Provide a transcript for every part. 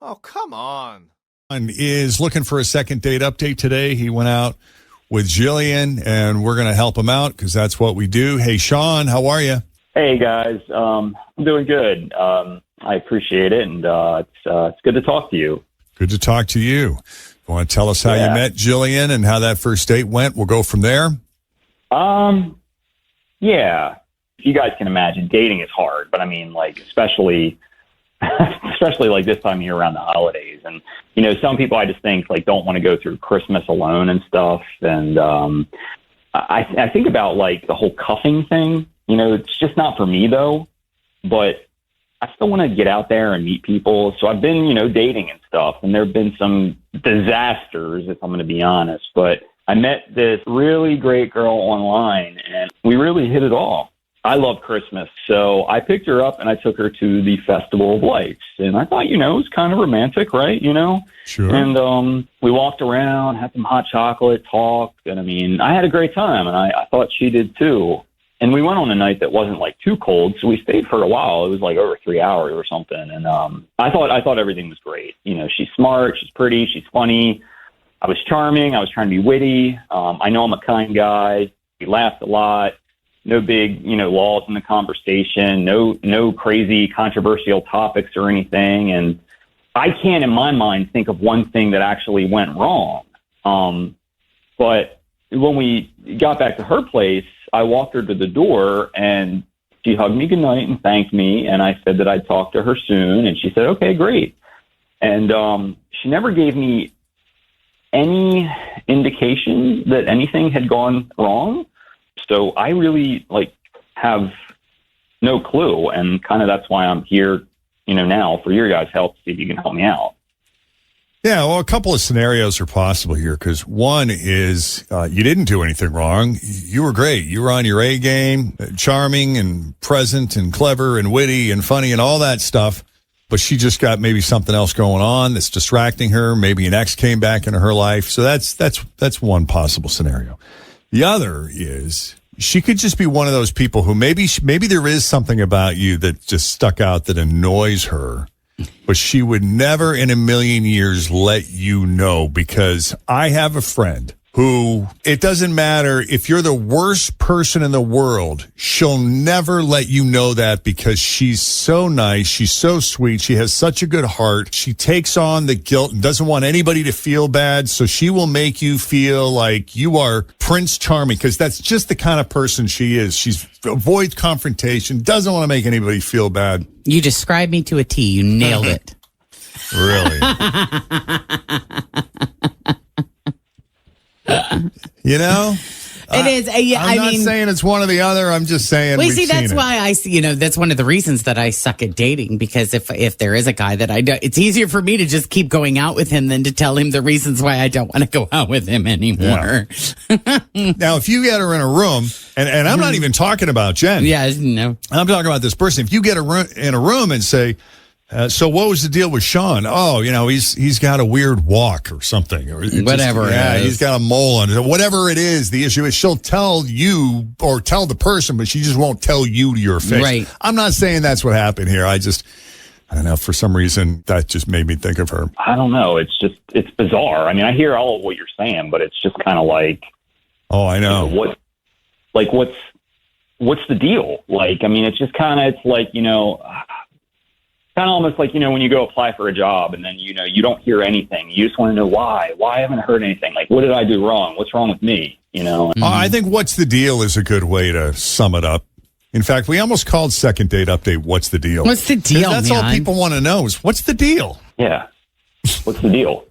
Oh, come on. Is looking for a second date update today. He went out with Jillian, and we're going to help him out because that's what we do. Hey, Sean, how are you? Hey, guys. I'm doing good. I appreciate it, and it's good to talk to you. Good to talk to you. You want to tell us how you met Jillian and how that first date went? We'll go from there. Yeah. You guys can imagine dating is hard, but I mean, like, especially like this time of year around the holidays. And, you know, some people I just think like don't want to go through Christmas alone and stuff. And I think about like the whole cuffing thing. You know, it's just not for me though, but I still want to get out there and meet people. So I've been, you know, dating and stuff, and there have been some disasters, if I'm going to be honest. But I met this really great girl online, and we really hit it off. I love Christmas, so I picked her up and I took her to the Festival of Lights. And I thought, you know, it was kind of romantic, right? You know? Sure. And we walked around, had some hot chocolate, talked, and I mean, I had a great time, and I thought she did too. And we went on a night that wasn't like too cold, so we stayed for a while. It was like over 3 hours or something. And I thought everything was great. You know, she's smart, she's pretty, she's funny. I was charming. I was trying to be witty. I know I'm a kind guy. We laughed a lot. No big, you know, laws in the conversation. No crazy controversial topics or anything. And I can't, in my mind, think of one thing that actually went wrong. But when we got back to her place, I walked her to the door and she hugged me goodnight and thanked me. And I said that I'd talk to her soon. And she said, okay, great. And she never gave me any indication that anything had gone wrong. So I really have no clue. And kind of that's why I'm here, you know, now for your guys' help to see if you can help me out. Yeah, well, a couple of scenarios are possible here because one is you didn't do anything wrong. You were great. You were on your A game, charming and present and clever and witty and funny and all that stuff. But she just got maybe something else going on that's distracting her. Maybe an ex came back into her life. So that's one possible scenario. The other is she could just be one of those people who maybe there is something about you that just stuck out that annoys her. But she would never in a million years let you know, because I have a friend who, it doesn't matter if you're the worst person in the world, she'll never let you know that because she's so nice, she's so sweet, she has such a good heart, she takes on the guilt and doesn't want anybody to feel bad, so she will make you feel like you are Prince Charming, because that's just the kind of person she is. She avoids confrontation, doesn't want to make anybody feel bad. You described me to a T. You nailed it. Really? You know? It is. I'm not saying it's one or the other. I'm just saying. Well, see, that's why I see, that's one of the reasons that I suck at dating, because if there is a guy that I don't, it's easier for me to just keep going out with him than to tell him the reasons why I don't want to go out with him anymore. Yeah. Now, if you get her in a room, and I'm not even talking about Jen. Yeah, no. I'm talking about this person. If you get in a room and say, so what was the deal with Sean? Oh, he's got a weird walk or something. Or whatever. Yeah, he's got a mole on it. Whatever it is, the issue is she'll tell you or tell the person, but she just won't tell you to your face. Right. I'm not saying that's what happened here. I don't know. For some reason, that just made me think of her. I don't know. It's bizarre. I mean, I hear all of what you're saying, but it's just kind of like, oh, I know. What's the deal? Like, I mean, it's just kind of, it's like, kind of almost like, when you go apply for a job and then, you don't hear anything. You just want to know why. Why I haven't heard anything? Like, what did I do wrong? What's wrong with me? I think what's the deal is a good way to sum it up. In fact, we almost called Second Date Update, what's the deal? What's the deal, That's all people want to know is, what's the deal? Yeah. What's the deal?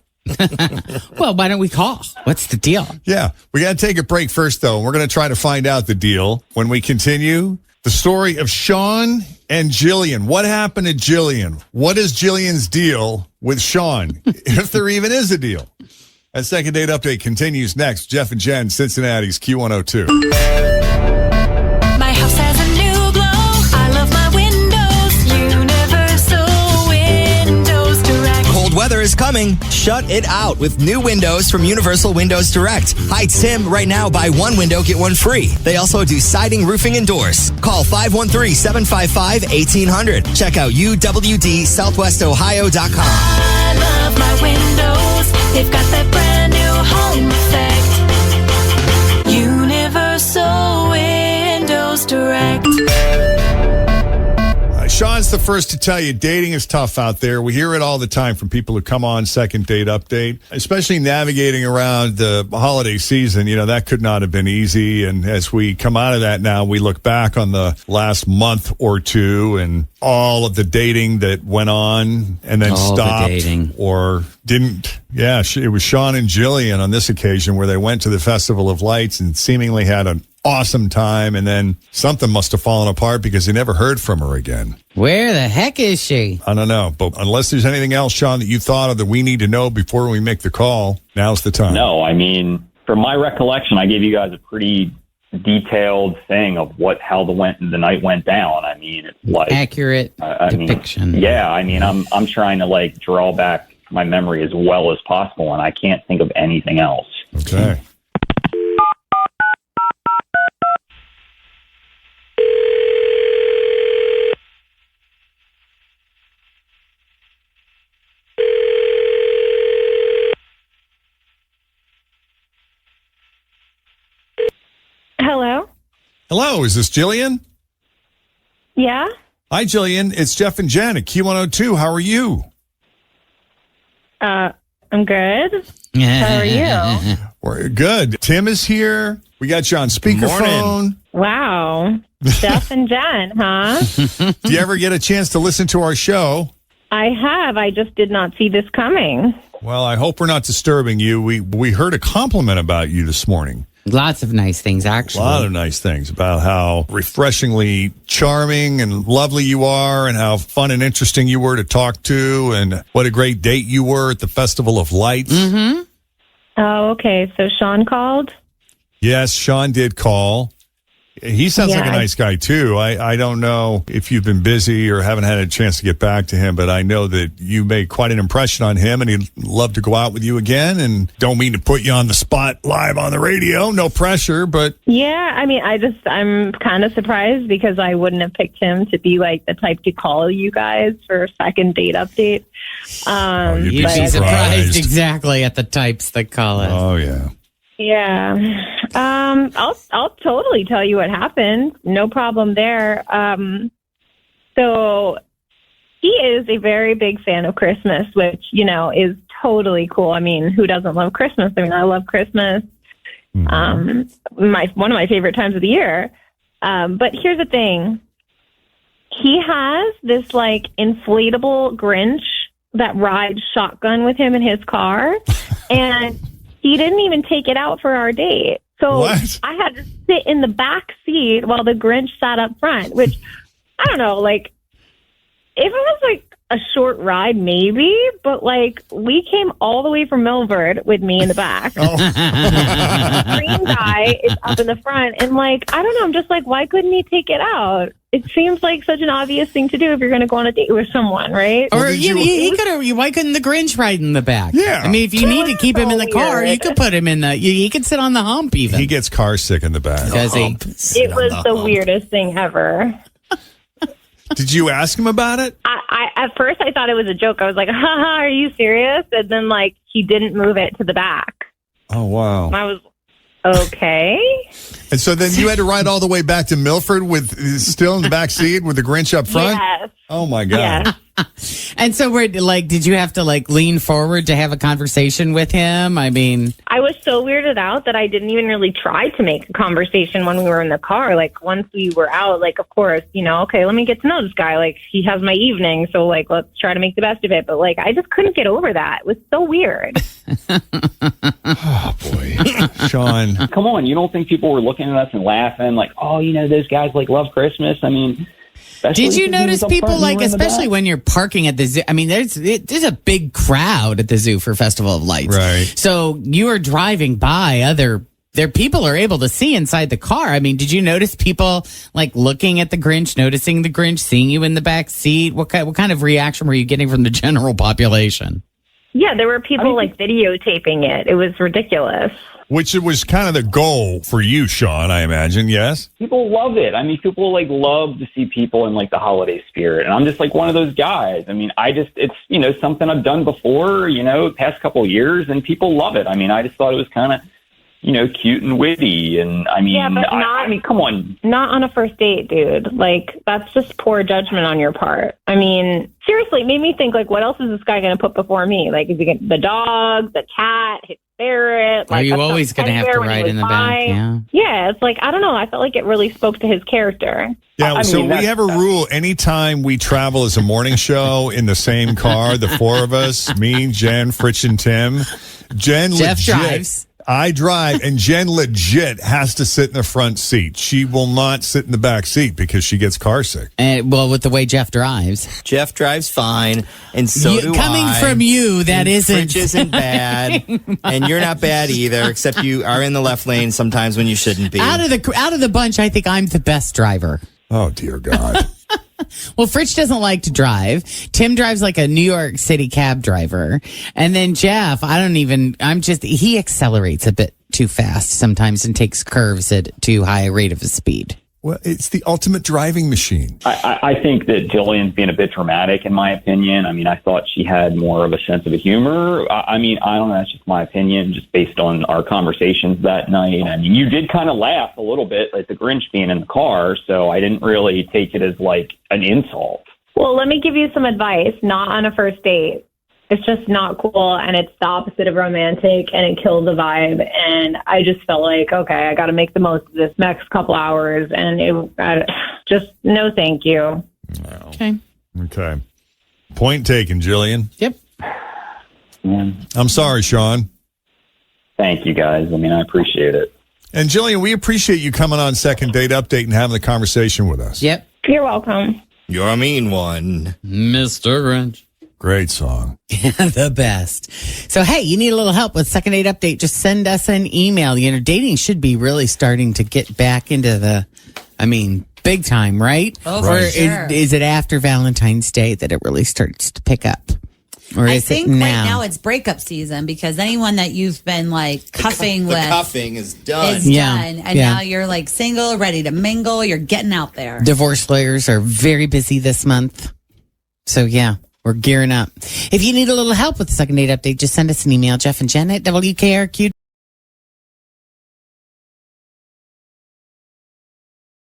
Well, why don't we call? What's the deal? Yeah. We got to take a break first, though. We're going to try to find out the deal when we continue. The story of Sean and Jillian. What happened to Jillian? What is Jillian's deal with Sean? If there even is a deal. That Second Date Update continues next. Jeff and Jenn, Cincinnati's Q102. My house has a new glow. I love my windows. Universal Windows Direct. Cold weather is coming. Shut it out with new windows from Universal Windows Direct. Hi, it's Tim. Right now, buy one window, get one free. They also do siding, roofing, and doors. Call 513-755-1800. Check out uwdsouthwestohio.com. They've got that brand new home effect. Universal Windows Direct. Sean's the first to tell you dating is tough out there. We hear it all the time from people who come on Second Date Update, especially navigating around the holiday season. You know, that could not have been easy. And as we come out of that now, we look back on the last month or two and all of the dating that went on and then All the stopped dating. or didn't. Yeah, it was Sean and Jillian on this occasion where they went to the Festival of Lights and seemingly had an awesome time, and then something must have fallen apart because they never heard from her again. Where the heck is she? I don't know, but unless there's anything else, Sean, that you thought of that we need to know before we make the call, now's the time. No, I mean, from my recollection, I gave you guys a pretty detailed thing of how the night went down. I mean, it's like Accurate depiction. I'm trying to like draw back my memory as well as possible, and I can't think of anything else. Okay. Hello? Hello, is this Jillian? Yeah? Hi, Jillian. It's Jeff and Jenn at Q102. How are you? I'm good. How are you? We're good. Tim is here. We got you on speakerphone. Wow. Jeff and Jenn, huh? Do you ever get a chance to listen to our show? I have. I just did not see this coming. Well, I hope we're not disturbing you. We heard a compliment about you this morning. Lots of nice things, A actually. lot of nice things about how refreshingly charming and lovely you are and how fun and interesting you were to talk to and what a great date you were at the Festival of Lights. Mm-hmm. Oh, okay. So Sean called? Yes, Sean did call. He sounds like a nice guy, too. I don't know if you've been busy or haven't had a chance to get back to him, but I know that you made quite an impression on him, and he'd love to go out with you again. And don't mean to put you on the spot live on the radio. No pressure, but... Yeah, I mean, I'm kind of surprised because I wouldn't have picked him to be like the type to call you guys for a second date update. you'd You'd be surprised exactly at the types that call us. Oh, yeah. Yeah. I'll totally tell you what happened. No problem there. So he is a very big fan of Christmas, which, you know, is totally cool. I mean, who doesn't love Christmas? I mean, I love Christmas. One of my favorite times of the year. But here's the thing. He has this like inflatable Grinch that rides shotgun with him in his car. And he didn't even take it out for our date. So What? I had to sit in the back seat while the Grinch sat up front, which, I don't know, like, if it was like a short ride, maybe, but like, we came all the way from Milford with me in the back. The green guy is up in the front, and like, I don't know, I'm just like, why couldn't he take it out? It seems like such an obvious thing to do if you're going to go on a date with someone, right? Or he could have. Why couldn't the Grinch ride in the back? Yeah. I mean, if you need to keep him in the car, weird. you could put him in the. He could sit on the hump even. He gets car sick in the back. Does he? It was the weirdest thing ever. Did you ask him about it? I at first I thought it was a joke. I was like, haha, are you serious? And then like he didn't move it to the back. Oh, wow. I was okay. And so then you had to ride all the way back to Milford with still in the back seat with the Grinch up front? Yes. Oh, my God. Yes. And so, did you have to like lean forward to have a conversation with him? I mean, I was so weirded out that I didn't even really try to make a conversation when we were in the car. Like once we were out, like of course, you know, okay, let me get to know this guy. Like he has my evening, so like let's try to make the best of it. But like I just couldn't get over that. It was so weird. Oh, boy. Sean. Come on, you don't think people were looking at us and laughing like, oh, you know, those guys like love Christmas? I mean, did you notice people like, especially when you're parking at the zoo? I mean, there's a big crowd at the zoo for Festival of Lights, Right. So you are driving by their people are able to see inside the car. I mean, did you notice people like looking at the Grinch, noticing the Grinch, seeing you in the back seat? What kind of reaction were you getting from the general population? Yeah, there were people like videotaping it. It was ridiculous. Which was kind of the goal for you, Sean, I imagine, yes? People love it. I mean, people like love to see people in like the holiday spirit. And I'm just like one of those guys. I mean, it's, you know, something I've done before, you know, past couple of years, and people love it. I mean, I just thought it was kind of, you know, cute and witty. And I mean, Yeah, but I mean, come on. Not on a first date, dude. Like, that's just poor judgment on your part. I mean, seriously, it made me think, like, what else is this guy going to put before me? Like, is he going the dog, the cat, his ferret? Are Like, you always going to have to ride in the back? Yeah. Yeah, it's like, I don't know. I felt like it really spoke to his character. Yeah, I so mean, we have a rule. Anytime we travel as a morning show in the same car, the four of us, me, Jen, Fritch, and Tim, Jeff drives. I drive, and Jen legit has to sit in the front seat. She will not sit in the back seat because she gets car sick. Well, with the way Jeff drives. Jeff drives fine, and so do Coming I. from you, that And isn't. Fritch isn't bad, and you're not bad either, except you are in the left lane sometimes when you shouldn't be. Out of the bunch, I think I'm the best driver. Oh, dear God. Well, Fritch doesn't like to drive. Tim drives like a New York City cab driver. And then Jeff, he accelerates a bit too fast sometimes and takes curves at too high a rate of a speed. Well, it's the ultimate driving machine. I think that Jillian's being a bit dramatic, in my opinion. I mean, I thought she had more of a sense of humor. I mean, I don't know. That's just my opinion, just based on our conversations that night. I mean, you did kind of laugh a little bit, like the Grinch being in the car, so I didn't really take it as like an insult. Well, let me give you some advice. Not on a first date. It's just not cool, and it's the opposite of romantic, and it kills the vibe. And I just felt like, okay, I got to make the most of this next couple hours, and just no thank you. Okay. Point taken, Jillian. Yep. Yeah. I'm sorry, Sean. Thank you, guys. I mean, I appreciate it. And Jillian, we appreciate you coming on Second Date Update and having the conversation with us. Yep. You're welcome. You're a mean one. Mr. Grinch. Great song. The best. So, hey, you need a little help with Second Date Update, just send us an email. You know, dating should be really starting to get back into big time, right? Oh, or for sure. is it after Valentine's Day that it really starts to pick up? Or I is think it right now? now it's breakup season because anyone that you've been like cuffing The with cuffing is done. is Yeah. done. And Yeah. now you're like single, ready to mingle. You're getting out there. Divorce lawyers are very busy this month. So, yeah. We're gearing up. If you need a little help with the Second Date Update, just send us an email, Jeff and Jen at WKRQ.